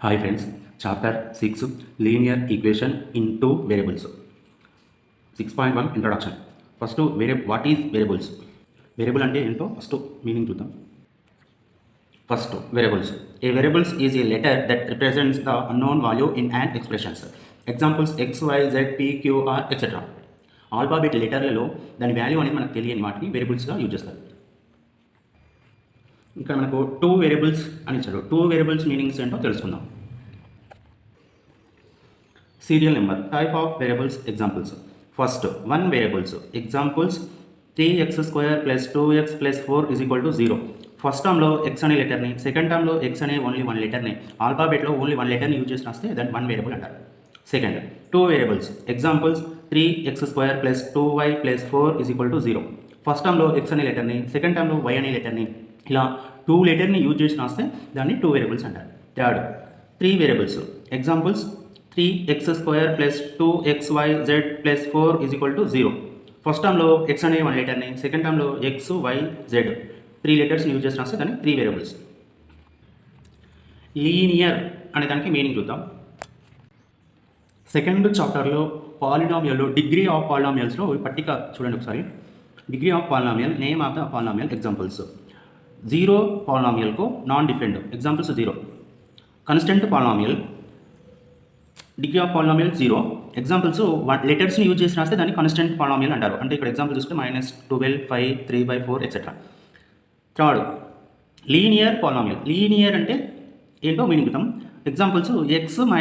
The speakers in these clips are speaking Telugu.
Hi friends, chapter 6 linear equation in two variables. 6.1 introduction. First, what is variables? Variable ante ento first meaning చూద్దాం. First, variables. A variables is a letter that represents the unknown value in an expression. Examples x, y, z, p, q, r, etc. Alphabet లెటర్లలో దాని వాల్యూ అనేది మనకు తెలియని వాటిని వేరియబుల్స్గా యూజ్ చేస్తారు. ఇక్కడ మనకు టూ వేరియబుల్స్ అని ఇచ్చాడు. టూ వేరియబుల్స్ మీనింగ్స్ ఏంటో తెలుసుకుందాం. Serial number, type of variables, examples. First, one variables. Examples 3x² + 2x + 4 = 0. First టర్మ్లో ఎక్స్ అనే లెటర్ని, సెకండ్ టర్మ్లో ఎక్స్ అనే ఓన్లీ వన్ లెటర్ని, ఆల్ఫాబెట్లో ఓన్లీ వన్ లెటర్ని యూజ్ చేసి రాస్తే దాన్ని వన్ వేరియబుల్ అంటారు. Second, two variables. Examples 3x² + 2y + 4 = 0. First టర్మ్లో ఎక్స్ అనే లెటర్ని, సెకండ్ టర్మ్లో వై అనే లెటర్ని, ఇలా టూ లెటర్ని యూజ్ చేసి రాస్తే దాన్ని టూ వేరియబుల్స్ అంటారు. Third, three variables. Examples 3x² + 2xyz + 4 = 0. First టర్మ్లో ఎక్స్ అనే వన్ లెటర్ని, సెకండ్ టర్మ్లో ఎక్స్, వై, జెడ్ త్రీ లెటర్స్ని యూజ్ చేసి రాస్తే దాన్ని త్రీ వేరియబుల్స్. లీనియర్ అనే దానికి మీనింగ్ చూద్దాం. సెకండ్ చాప్టర్లో పాలినామియల్లో డిగ్రీ ఆఫ్ పాలినామియల్స్లో పట్టిక చూడండి ఒకసారి. Degree of polynomial, name of the polynomial, examples. Zero పాలినామియల్కు non different, examples 0. Constant polynomial, degree of polynomial 0, examples లెటర్స్ని యూజ్ చేసి రాస్తే దాన్ని కాన్స్టెంట్ పాలినామియల్ అంటారు. అంటే ఇక్కడ ఎగ్జాంపుల్ చూస్తే -12, 5, 3/4 etcetera. Third, linear polynomial. Linear అంటే ఏంటో మీనింగ్ చూద్దాం. Examples x -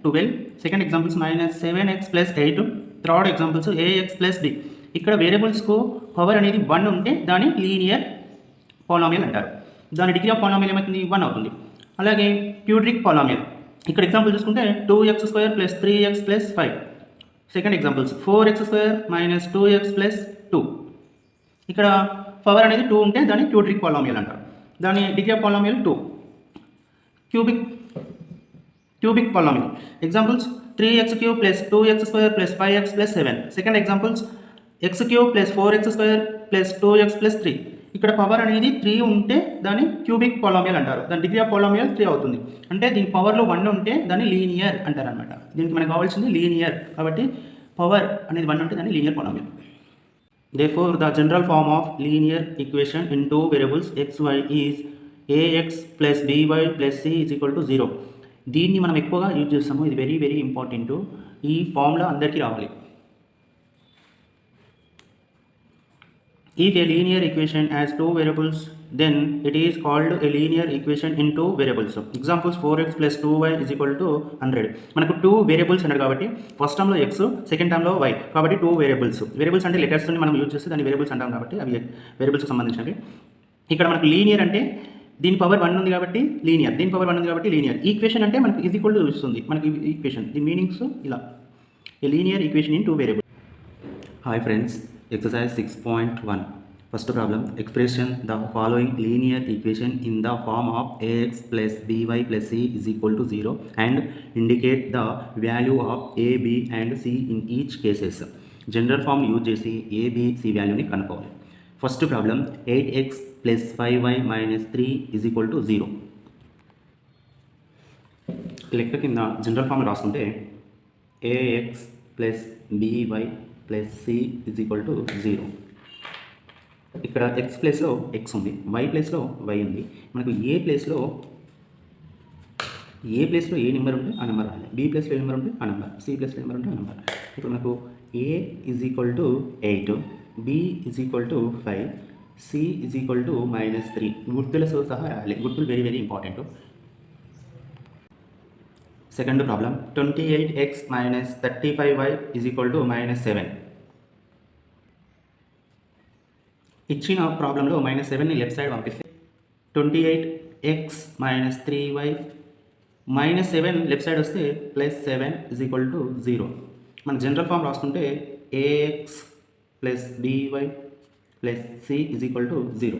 12, second examples -7x + 8, third examples ax + b. ఇక్కడ వేరియబుల్స్కు పవర్ అనేది 1 ఉంటే దాన్ని లీనియర్ పాలినామియల్ అంటారు. దాని డిగ్రీ ఆఫ్ పాలినామియల్ ఏమవుతుంది? 1 అవుతుంది. అలాగే క్యూడ్రిక్ పాలినామియల్. ఇక్కడ ఎగ్జాంపుల్ చూసుకుంటే 2x² + 3x + 5. Second examples 4x² - 2x + 2. ఇక్కడ పవర్ అనేది 2 ఉంటే దాన్ని క్యూడ్రిక్ పాలినామియల్ అంటారు. దాని degree of polynomial 2. Cubic polynomial. Examples 3x³ + 2x² + 5x + 7. Second examples x³ + 4x² + 2x + 3. ఇక్కడ పవర్ అనేది 3 ఉంటే దాన్ని క్యూబిక్ పాలినామియల్ అంటారు. దాని డిగ్రీ ఆఫ్ పాలినామియల్ 3 అవుతుంది. అంటే దీని పవర్లో 1 ఉంటే దాన్ని లీనియర్ అంటారు అనమాట. దీనికి మనకు కావాల్సింది లీనియర్, కాబట్టి పవర్ అనేది 1 ఉంటే దాన్ని linear polynomial. Therefore, the general form of linear equation in two variables x, y is ax + by + c = 0. దీన్ని మనం ఎక్కువగా యూజ్ చేస్తాము. ఇది వెరీ వెరీ ఇంపార్టెంట్. ఈ ఫార్ములా అందరికీ రావాలి. If a linear equation has two variables, then it is called a linear equation in two variables. Examples 4x + 2y = 100. మనకు టూ వేరియబుల్స్ అన్నారు కాబట్టి ఫస్ట్ టర్మ్లో x, సెకండ్ టర్మ్లో y, కాబట్టి టూ వేరియబుల్స్. వేరియబుల్స్ అంటే లెటర్స్ని మనం యూజ్ చేస్తే దాన్ని వేరియబుల్స్ అంటాం కాబట్టి అవి వేరియబుల్స్కి సంబంధించినవి. ఇక్కడ మనకు లీనియర్ అంటే దీని పవర్ 1 ఉంది కాబట్టి లీనియర్, దీని పవర్ 1 ఉంది కాబట్టి లీనియర్. ఈక్వేషన్ అంటే మనకు ఇది ఈక్వల్ టు ఇస్తుంది. మనకి ఈక్వేషన్ దీని మీనింగ్స్ ఇలా, a linear equation in two variable. Hi friends, exercise 6.1. First problem, expression the following linear equation in the form of ax + by + c = 0 and indicate the value of a, b and c in each cases. General form use చేసి a, b, c వాల్యూని కనుక్కోవాలి. First problem 8x + 5y - 3 = 0. లెక్క కింద జనరల్ ఫామ్ రాసుకుంటే ax + by + c = 0. ఇక్కడ x ప్లేస్లో x ఉంది, y ప్లేస్లో y ఉంది. మనకు ఏ ప్లేస్లో ఏ నెంబర్ ఉంటే ఆ నెంబర్ రాయాలి, b ప్లేస్లో ఏ నెంబర్ ఉంటే ఆ నెంబర్, c ప్లేస్లో ఏ నెంబర్ ఉంటే ఆ నెంబర్. ఇప్పుడు మనకు a = 8, b = 5, c = -3. గుర్తులతో సహా రాయాలి. గుర్తులు very very important. Second problem 28x - 35y = -7. ఇచ్చిన ప్రాబ్లంలో -7ని లెఫ్ట్ సైడ్ పంపిస్తే 28x - 3y -7 లెఫ్ట్ సైడ్ వస్తే +7 = 0. మన జనరల్ ఫామ్ రాసుకుంటే ax + by + c = 0.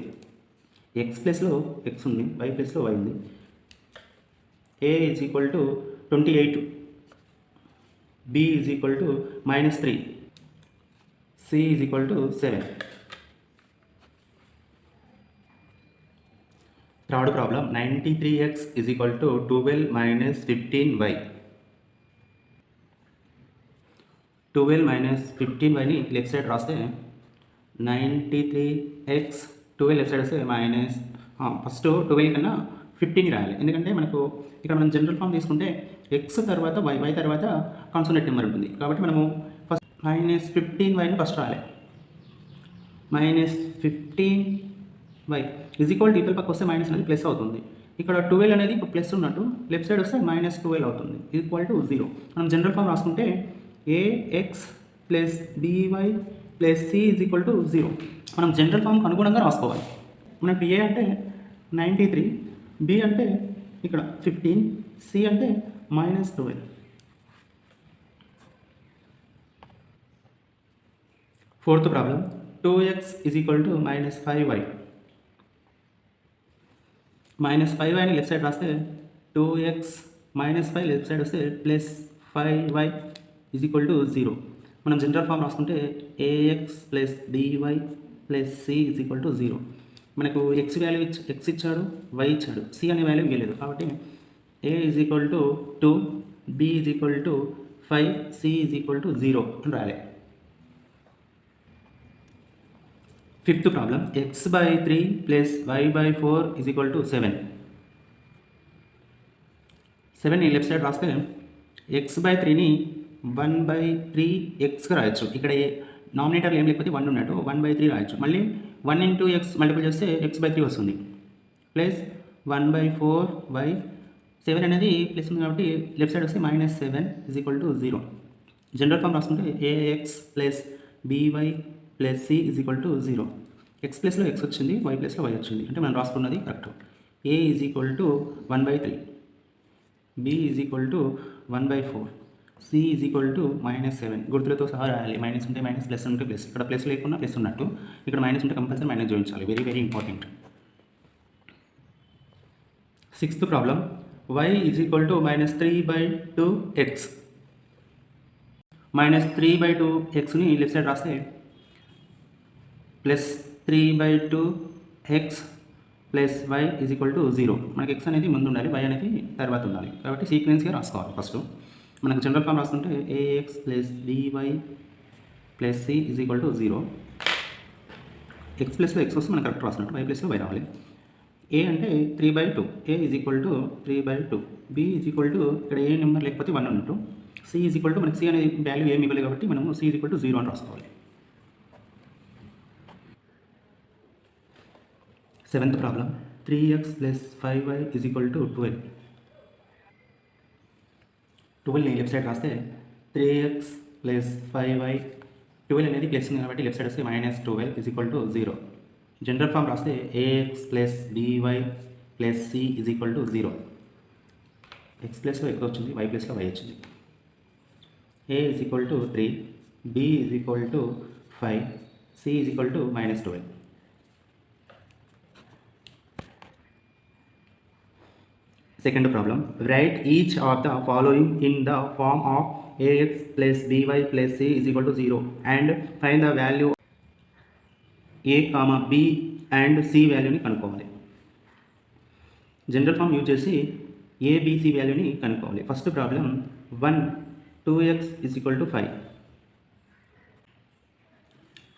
x ప్లేస్లో x ఉంది, y ప్లేస్లో y ఉంది. a = 28, b -3, c = 7. Third problem 93x is equal to 12 minus 15y. 12 minus 15yని లెఫ్ట్ సైడ్ రాస్తే 93x 12 లెఫ్ట్ సైడ్ వస్తే మైనస్ ఫస్ట్ 12 కన్నా 15 రాయాలి. ఎందుకంటే మనకు ఇక్కడ మనం జనరల్ ఫామ్ తీసుకుంటే x తర్వాత y తర్వాత కాన్సోనెంట్ నెంబర్ ఉంటుంది. కాబట్టి మనము ఫస్ట్ మైనస్ 15yని ఫస్ట్ రాయాలి. Minus 15y is equal to equal పక్క వస్తే మైనస్ అనేది ప్లస్ అవుతుంది. ఇక్కడ 12 అనేది ఇప్పుడు ప్లస్ ఉన్నట్టు లెఫ్ట్ సైడ్ వస్తే మైనస్ 12 అవుతుంది ఈక్వల్ టు 0. మనం జనరల్ ఫామ్ రాసుకుంటే ax plus by plus c is equal to 0. మనం జనరల్ ఫామ్కి అనుగుణంగా రాసుకోవాలి. మనకు a అంటే 93, b అంటే ఇక్కడ 15, c అంటే minus 12. Fourth problem 2x is equal to minus 5y. మైనస్ 5yని లెఫ్ట్ సైడ్ రాస్తే 2x మైనస్ 5 లెఫ్ట్ సైడ్ వస్తే plus 5y is equal to 0. మనం జనరల్ ఫామ్ రాసుకుంటే ax plus by plus c is equal to 0. మనకు x వాల్యూ x ఇచ్చాడు, y ఇచ్చాడు, c అనే వాల్యూ ఇవ్వలేదు. కాబట్టి a is equal to 2, b is equal to 5, c is equal to 0 అని రాయాలి. Fifth problem x by 3 plus y by 4 is equal to 7. 7ని లెఫ్ట్ సైడ్ రాస్తే x by 3ని 1 by 3xగా రాయొచ్చు. ఇక్కడ నామినేటర్లు ఏం లేకపోతే 1 ఉన్నట్టు 1 by 3 రాయొచ్చు. మళ్ళీ 1 into x మల్టిపుల్ చేస్తే x by 3 వస్తుంది. ప్లస్ 1 by 4y 7 అనేది ప్లస్ ఉంది కాబట్టి లెఫ్ట్ సైడ్ వస్తే minus 7 is equal to 0. General form రాసుకుంటే ax plus by plus c is equal to 0. x ప్లస్లో x వచ్చింది, y ప్లస్లో y వచ్చింది, అంటే మనం రాసుకున్నది correct. a is equal to 1 by 3, b is equal to 1 by 4, c is equal to minus 7. గుర్తులతో సహా రాయాలి. మైనస్ ఉంటే మైనస్, ప్లస్ ఉంటే ప్లస్. ఇక్కడ ప్లస్ లేకుండా ప్లస్ ఉన్నట్టు, ఇక్కడ మైనస్ ఉంటే కంపల్సరీ మైనస్ జోడించాలి. Very very important. Sixth problem y is equal to minus 3 by 2x. Minus 3 by 2xని లెఫ్ట్ సైడ్ రాస్తే plus 3 by 2x plus y is equal to 0. మనకి x అనేది ముందు ఉండాలి, y అనేది తర్వాత ఉండాలి. కాబట్టి సీక్వెన్స్గా రాసుకోవాలి. ఫస్ట్ మనకు జనరల్ ఫామ్ రాసుకుంటే ax plus by plus c is equal to 0. x ప్లస్లో x వస్తే మనం కరెక్ట్ రాసినట్టు, y ప్లస్లో y రావాలి. a అంటే 3 by 2, a is equal to 3 by 2, b is equal to ఇక్కడ ఏ నెంబర్ లేకపోతే 1 ఉన్నట్టు, c ఈజ్ ఈక్వల్ టు మనకి c అనేది వాల్యూ ఏమి ఇవ్వలేదు కాబట్టి మనము c ఈజ్ ఈక్వల్ టు 0 అని రాసుకోవాలి. Seventh problem 3x plus 5y is equal to 12. 12ని లెఫ్ట్ సైడ్ రాస్తే 3x ప్లస్ 5y, 12 అనేది ప్లస్ ఉంది కాబట్టి లెఫ్ట్ సైడ్ వస్తే minus 12 is equal to 0. General form రాస్తే ax plus by plus c is equal to 0. x ప్లస్లో x వచ్చింది, y ప్లస్లో y వచ్చింది. a is equal to 3, b is equal to 5, c is equal to minus 12. Second problem, write each of the following in the form of ax plus by plus c is equal to 0 and find the value a, b and c వాల్యూని కనుక్కోవాలి. జనరల్ ఫామ్ యూజ్ చేసి a, b, c వాల్యూని కనుక్కోవాలి. First problem 1 2x is equal to 5.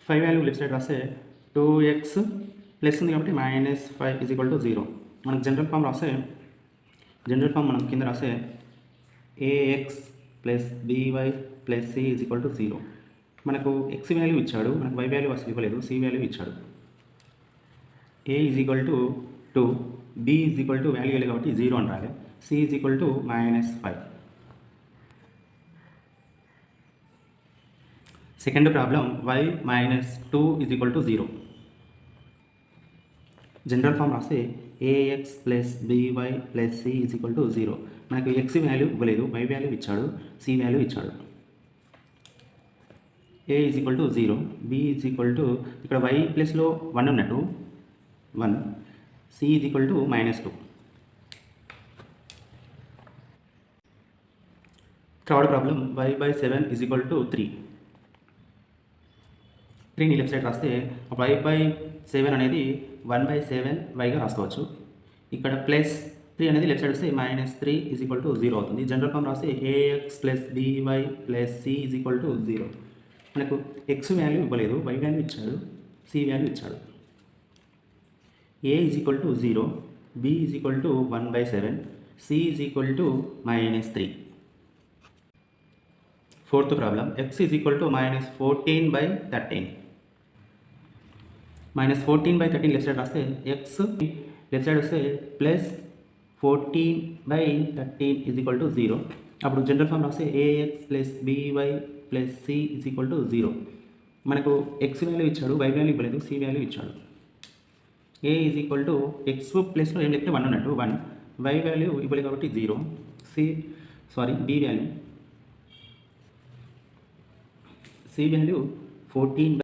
5 value left side రాస్తే 2x ప్లస్ ఉంది కాబట్టి మైనస్ 5 is equal to 0. మనకు జనరల్ ఫామ్ రాస్తే మనం కింద రాస్తే ax plus by plus c is equal to 0. మనకు x వాల్యూ ఇచ్చాడు, మనకు y వాల్యూ అసలు ఇవ్వలేదు, c వాల్యూ ఇచ్చాడు. a is equal to 2, b is equal to value ఇవ్వలేదు కాబట్టి 0 అని రాయాలి, c is equal to minus 5. Second problem y minus 2 is equal to 0. General form రాస్తే ax plus by plus c is equal to 0. మనకు x వాల్యూ ఇవ్వలేదు, y వాల్యూ ఇచ్చాడు, c వాల్యూ ఇచ్చాడు. a is equal to 0, b is equal to ఇక్కడ y ప్లస్లో 1 ఉన్నట్టు 1, c is equal to minus 2. Third problem y by 7 is equal to 3. 3ని లెఫ్ట్ సైడ్ రాస్తే y బై 7 అనేది 1/7 వైగా రాసుకోవచ్చు. ఇక్కడ ప్లస్ 3 అనేది లెఫ్ట్ సైడ్ వస్తే -3 = 0 అవుతుంది. జనరల్ ఫామ్ రాస్తే ax + by + c = 0. మనకు x వాల్యూ ఇవ్వలేదు, y వాల్యూ ఇచ్చాడు, c వాల్యూ ఇచ్చాడు. a = 0, b = 1/7, c = -3. Fourth problem, x = -14/13. -14/13 left side రాస్తే x లెఫ్ట్ సైడ్ వస్తే +14/13 = 0. అప్పుడు జనరల్ ఫామ్ రాస్తే ax + by + c = 0. మనకు x వాల్యూ ఇచ్చాడు, y వాల్యూ ఇవ్వలేదు, c వాల్యూ ఇచ్చాడు. a = x ప్లస్లో ఏం లేకపోతే 1 ఉన్నట్టు 1, y వాల్యూ ఇవ్వలేదు కాబట్టి 0, b వాల్యూ c వాల్యూ 14